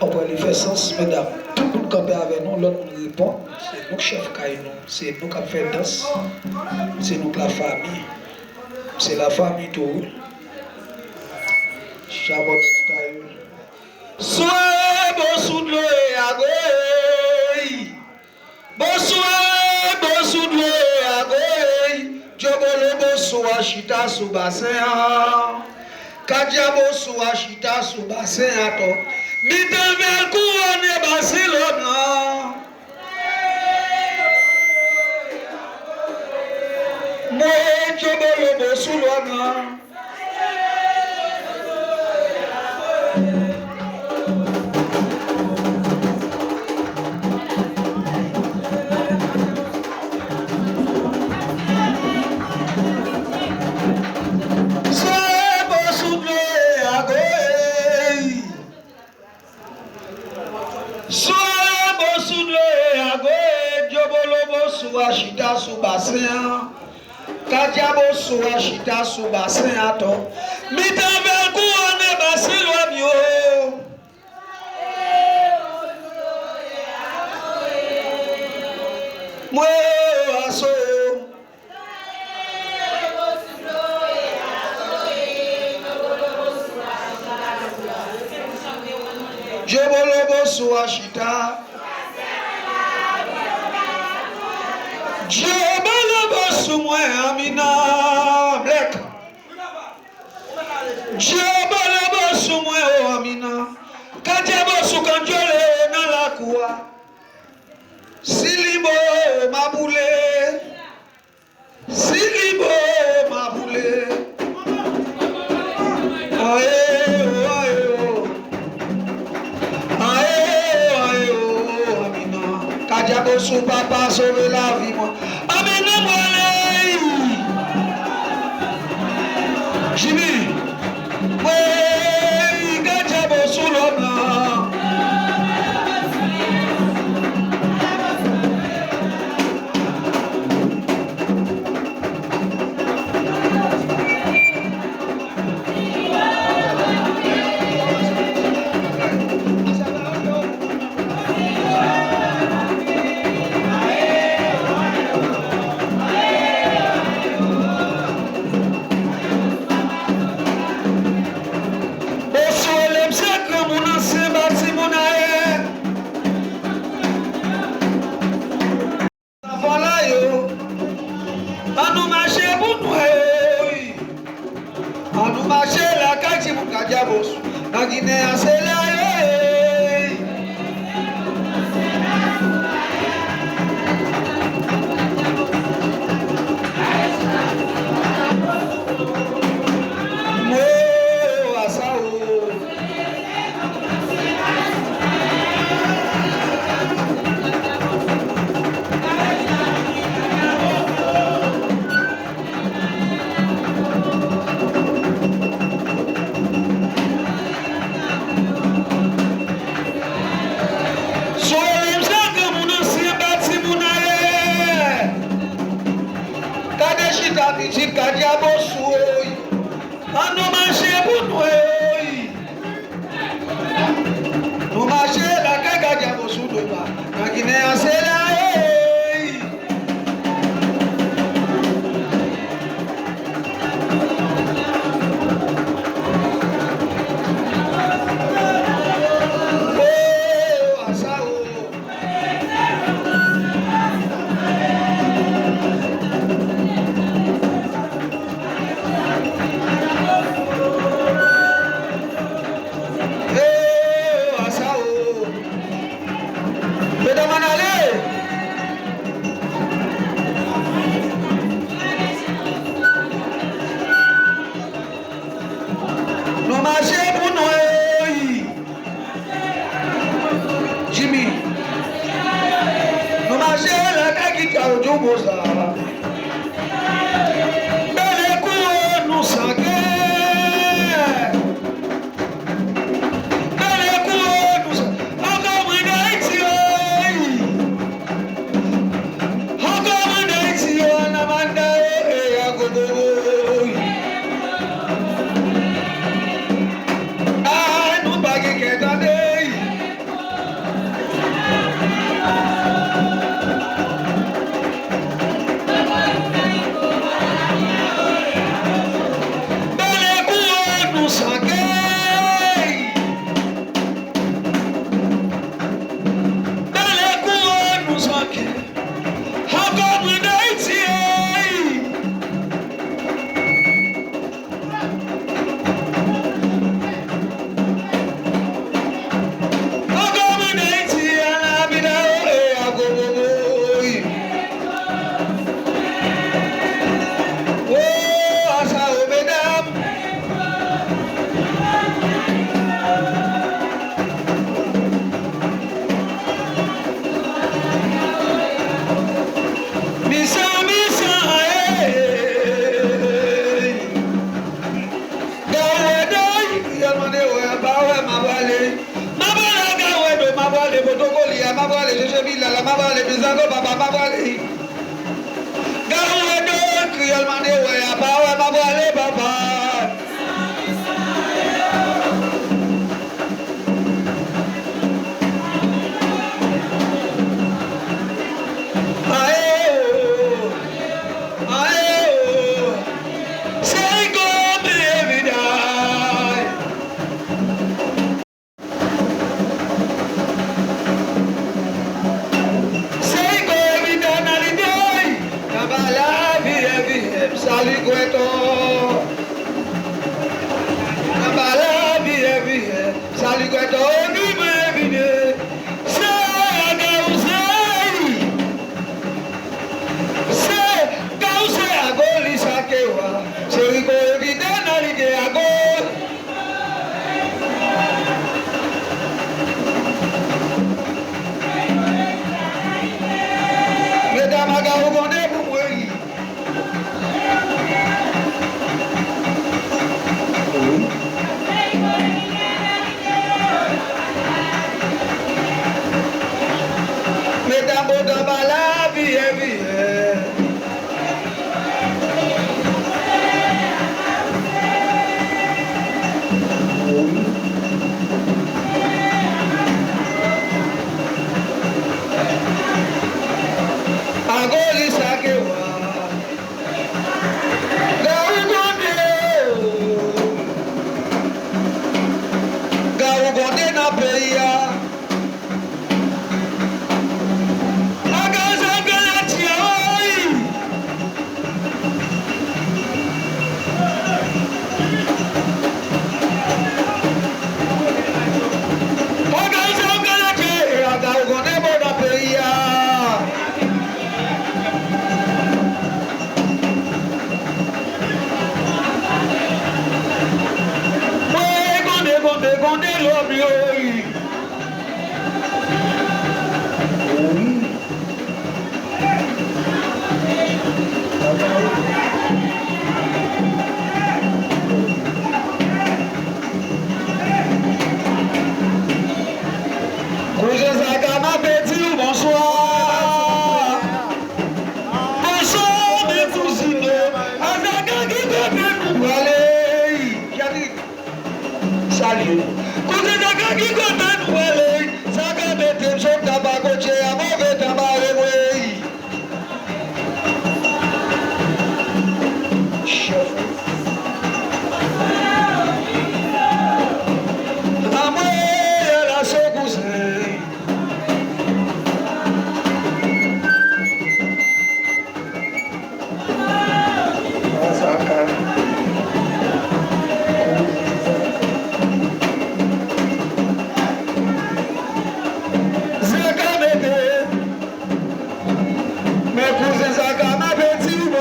Après les faire sens, mesdames, tout le monde campé avec nous, l'autre nous répond, c'est nous chef Kaino, c'est nous qui fait danse, c'est nous la famille, c'est la famille tout. Chabot Tayo. Soe bosudlo agoi, bosudlo agoi, jobolo bosu ashita subasea, kaja bosu ashita subasea to. Mitamel kuone Barcelona. Mo jobolo bosulona. Ashita subasea, kajabo su ashita subasea to. Mitamel kuone Barcelona. Mo aso. Jobolobo su ashita. Jobolobo su mwe amina black. Jobolobo su mwe amina. Kajabo su kanjole na la kuwa. Silibo mabule. Silibo mabule. Kajabo su papa sauve la vie moi. Amina moi. Jimmy. Oui, kajabo su l'homme. zango papa babali. Gawe do kriol mande we apa we babali papa.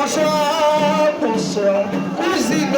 Bonsoir, bonsoir, cousine.